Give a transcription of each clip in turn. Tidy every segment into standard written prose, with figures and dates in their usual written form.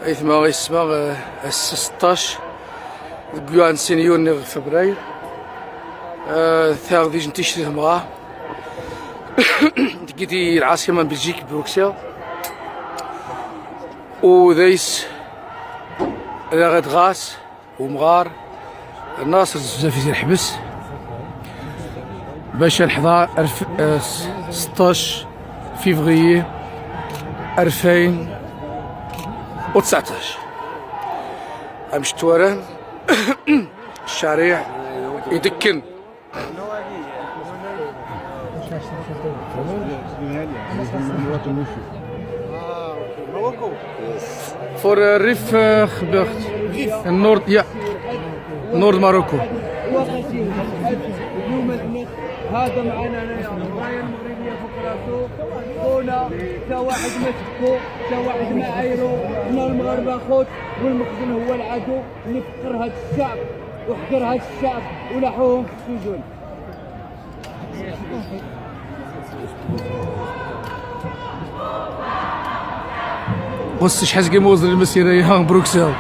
ايثما غيسما 16 كيوان سينيون في فبراير ثاغ ديجن تشري مغا تقيتي العاصمة بلجيك بروكسل ودايس غاد غاس ومغار ناصر بزاف يزيد الحبس باش نحضر 16 فيفري 2019 امشي توارن الشارع يدكن فور ريف خبرت النورد يا نورد ماروكو هذا معنا انايا الرايه المغربيه فوق راسو خونا تا واحد مسكو تا واحد ما عايرو حنا المغاربه خوت والمخزن هو العدو اللي فقر هذا الشعب وحقر هذا الشعب ولاحوهم في السجون. بص شحال كيموز المسيره يا بروكسل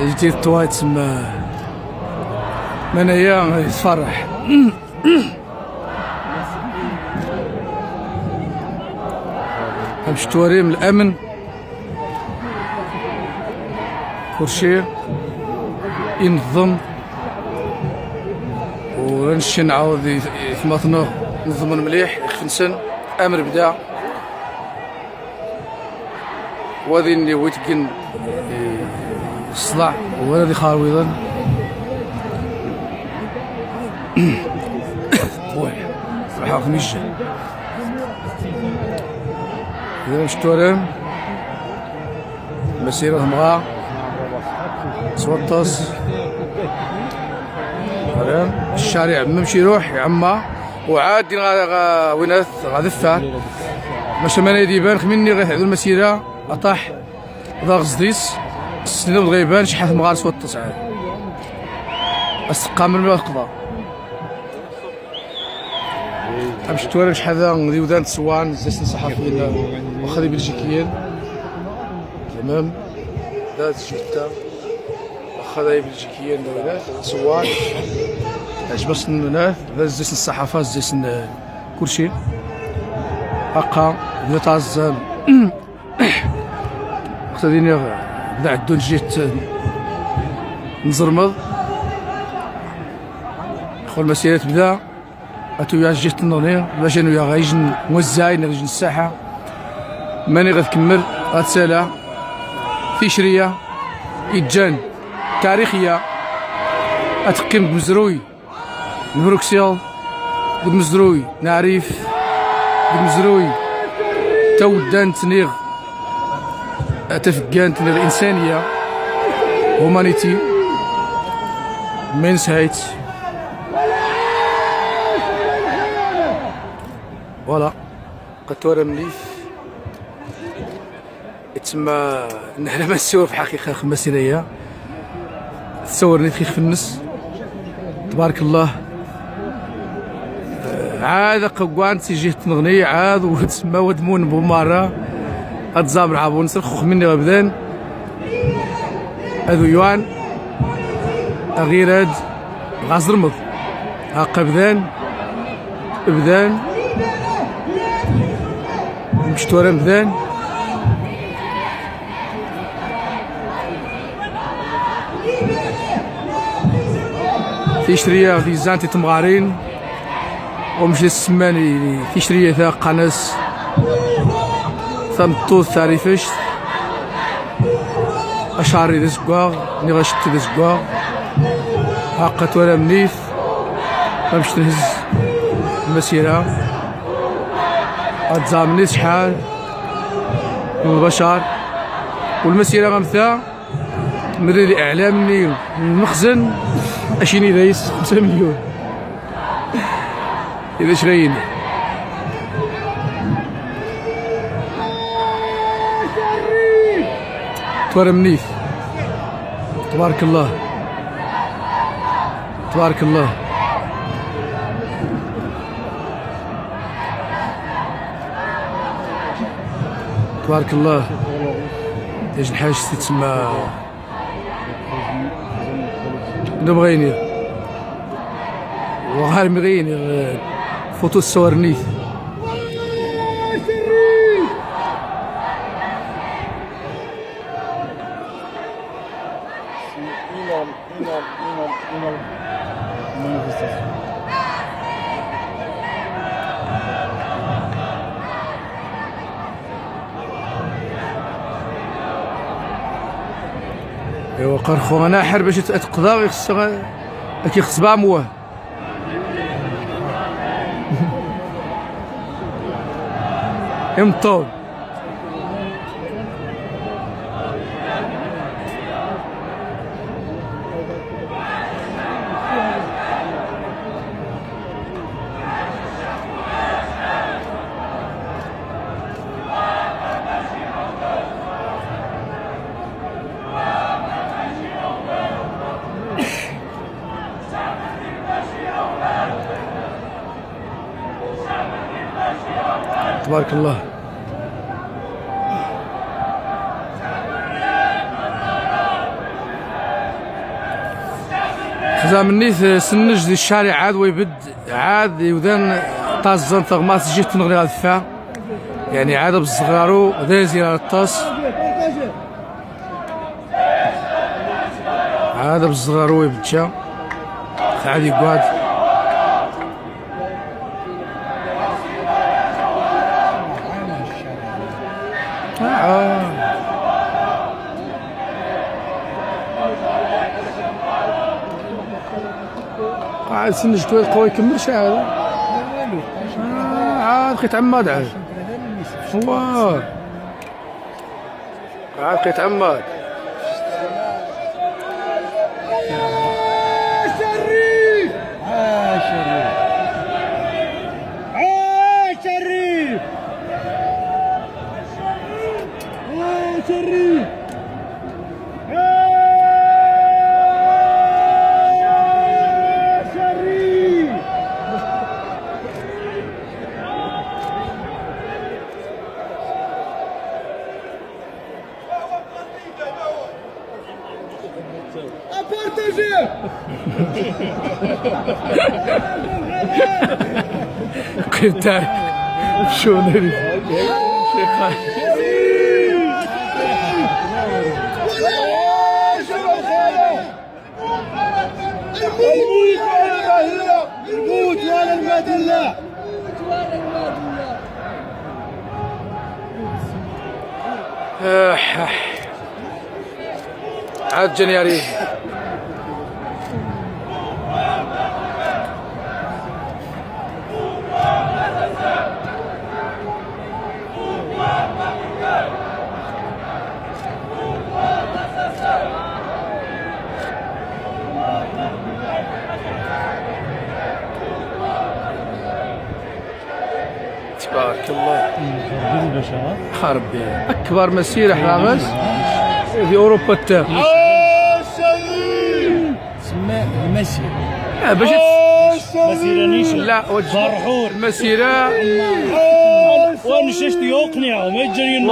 جيتي الطوايت تسمى منايا يتفرح باش توري من الامن كلشي ينظم ونمشي نعاود يثمثنو نظم مليح يخفنسن امر بدا وهذه اللي ويتكن الصداع ولا ذي خاويضا بوي راح خميجة إذا مش تورم مسيرة مغا سوطس الشارع ممشي يروح يعمى وعاد وينات غادفة باش ما يديبان خميني غير هذو المسيرة أطاح ذا غزديس السنة غيبان شحال مغار سوطس عاد استقام من القضاء باش توري شحال ذي ودان تسوان زيت صحفيين واخا بلجيكيين تمام ذات جدة واخا بلجيكيين دولات تسوان عجبس الناس ذات زيت الصحافة زيت كلشي هاكا بدا تعزم اقتديني بدا عدو جيت نزرمض خو المسيرة تبدا اتويا جيت نغني باش انا غايجن موزعين غايجن الساحه ماني غتكمل غتسالى تيشريه يتجان تاريخيه اتقيم بمزروي بروكسل بمزروي نعرف بمزروي تودان تنيغ تفقان تنيغ الانسانيه هومانيتي مينس هايت فوالا قد تورى مليح تسمى نحنا ما نسيو في حقيقة خمس سنية تصورني في النص تبارك الله عاد قوان تيجي تنغني عاد وتسمى ودمون بمارة هاد زامر عابون نسرخ مني غبدان هادو يوان غير هاد غازرمض هاكا بدان مش تورم بدان تيشريه في زانتي تمغارين ومشي السماني تيشريه ثا قناص ثمطوط تعرفش اشعري ذا زكواغ ني غشت ذا زكواغ هاكا تورا منيف غنمشي نهز المسيرة غتزامني شحال من البشر والمسيرة غمثا مريد اعلامني المخزن اشيني دايس 5 مليون اذا شرايين تورا منيف تبارك الله تبارك الله. تبارك الله. ديج الحاج تسمى نبغيني وغير مغيني فوتو الصورنيت. ايوا قرخو انا حر باش تقضى خصها كيخص بها مواه. امطول تبارك الله. خزام النيث سنج دي الشارع عاد ويبد عاد يودان طازن ثغماس جيت نغري غاد الفا يعني عاد بالصغارو داير زيارة الطاس عاد بالصغارو ويبدشا عاد يقعد عاد سنج توي قوي يكملش عاد عاد بقيت عماد عاد واه عاد بقيت عماد. شريف شريف شريف شريف كنت شو نريد الموت ولا المدلة عاد جنياري تبارك الله. خربي اكبر مسيره حرامس في اوروبا تاع تسمى المسيره باش مسيره نيشان لا فرحور المسيره وانا ششتي يقنعه ما يجرين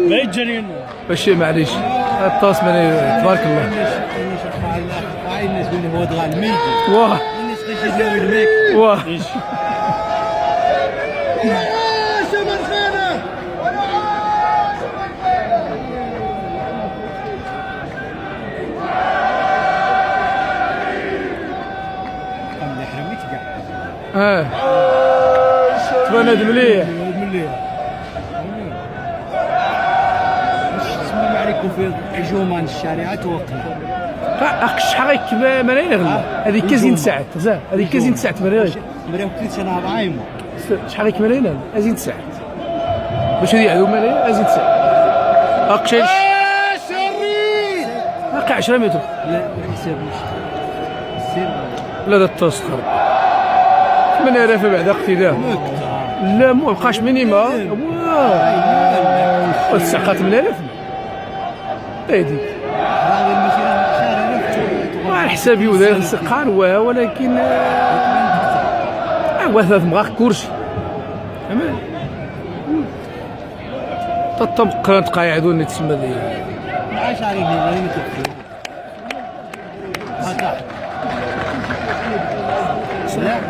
ما يجرين باش معليش الطاس تبارك الله. الناس اللي هو دغا الميدي واه الناس غير يداوي الميك واه شمال خانه قام حرميت كاع تبان هاد مليح تسمى ما عليكم في حجومان الشارع توقف شحال ملايين غلا هذيك كازين ساعات زاه هذيك كازين ساعات ملايين مريم كنت انا بعايمه شحال ملايين ازين ساعات باش هذه عندهم ملايين ازين ساعات اقشيش شريف باقي 10 متر لا ما حسابوش السير لا دا التصخر 8000 بعد اقتداء لا ما بقاش مينيما واه الساعه 8000 هادي على حسابي وداير سقان ولكن وثلاث مغاق كرسي تطبق تقاعدون تسمى لي عاش عليك وين تفكر هكا سلام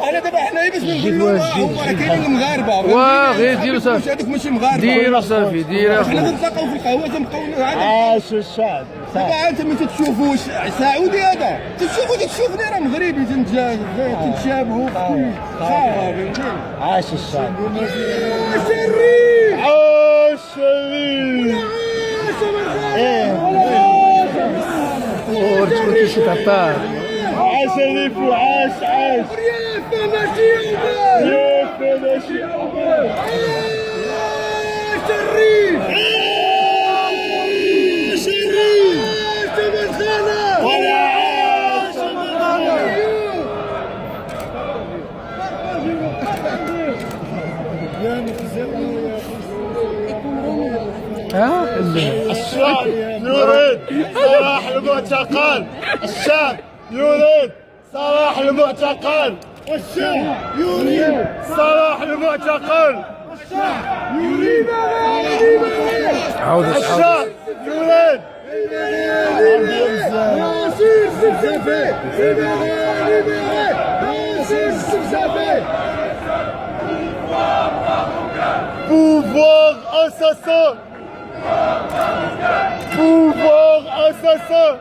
انا دابا حنايا باش نقول لهم راه كاينين المغاربه غير ديروا صافي هذوك ماشي مغاربه ديروا صافي ديروا حنا تنتلاقاو في القهوه تنبقاو عاش الشعب. دابا انت ما تتشوفوش سعودي هذا تشوفني راه مغربي تنتشابهوا في كل حاجه عاش الشعب. الشريف عاش الشريف. تقول كي شي تعطار عاش الشريف وعاش عاش. ريافه ماشي عباد يا ماشي عباد. الشريف الشريف تبع خانه ولا عاش. الشعب يريد سراح المعتقل. الشعب يريد سراح المعتقل. الشعب يريد سراح المعتقل. عاود الشعب يريد ياسير السبسبي ياسير السبسبي pouvoir assassin. Pouvoir assassin.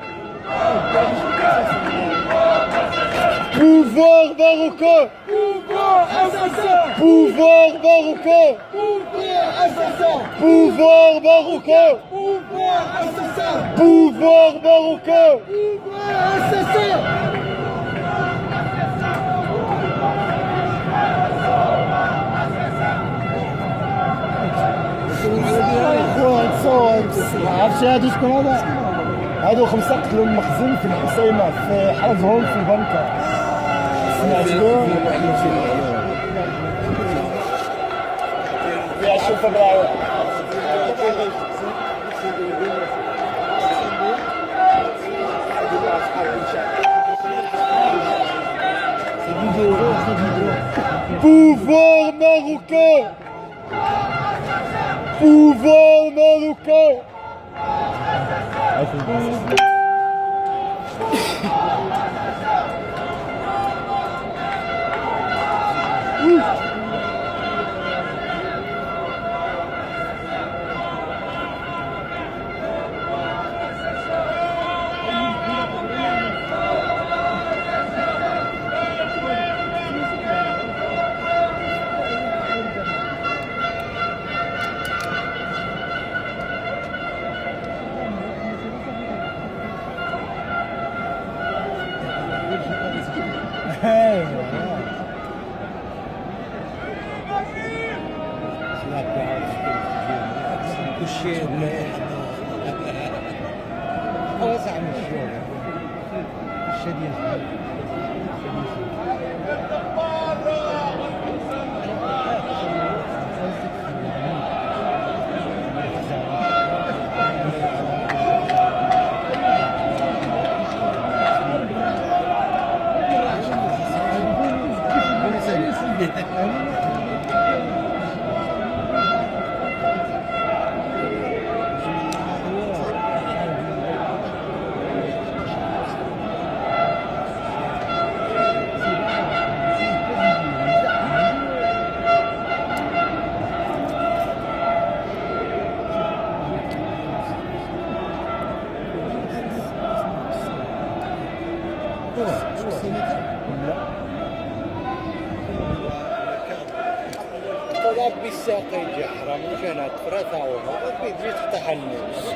Pouvoir marocain. pouvoir assassin Pouvoir marocain. pouvoir assassin Pouvoir marocain. pouvoir assassin Pouvoir marocain. pouvoir assassin عرفتي هادو شكون هذا؟ هادو 5 قتلوا المخزن في الحسيمة في حرزهم في البنكة. سمعتوا؟ في 20 فبراير. Pouvoir marocain. Pouvoir marocain. طلب بالساقين جحرم وكانت فرثة وما بيجي تتحنس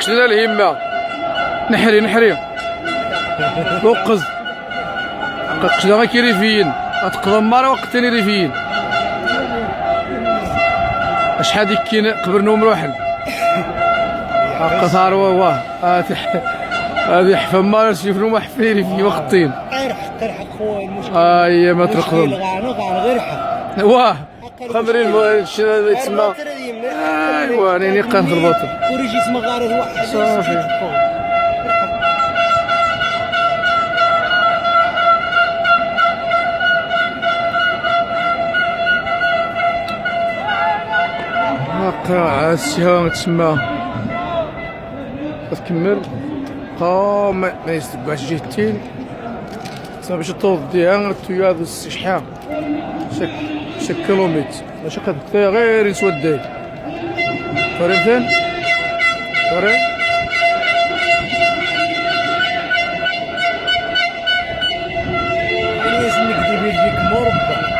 قشنا الهمة نحري وقز قشنا غا كيريفيين غتقضم مرة وقت تاني ريفيين شحال ديك كاين قبرنا ومروحن قطار واه هذه حفا ما شفنا ما حفيري في وقتين قرحق خويا المشكل اي ما ترقدهم غير حق واه خمرين شنو يتسمى ايوا راني قانخ البطل وريجي اسمه غارض واحد صافي هاكا السيها تسمى تكمل ما يستبعش جهتين تسمى باش توضيها تويا هذا شحال شك كيلومتر ماشي قد غير يسوداي فهمتين فري لازم نكذب يجيك مربى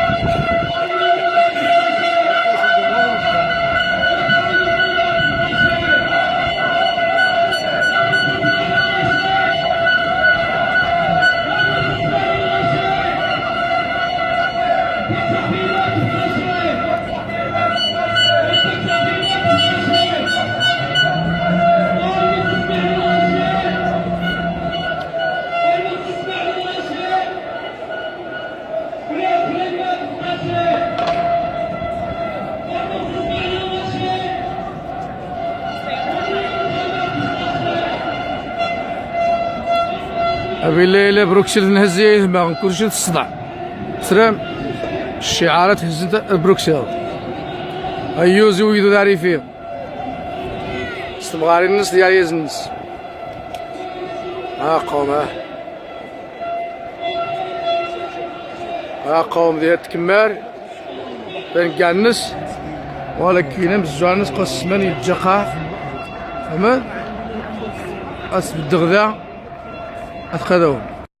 أبي الليلة بروكسل نهزيه ما نكونش تصدع سلام الشعارات هزت بروكسل أيوزي ويدو داري فيه استبغاري الناس ديال يزنس قوم قوم ديال تكمار بين كاع الناس ولكن بزاف الناس قسمان يتجقع فهمت أس بالدغدا أتخذوهم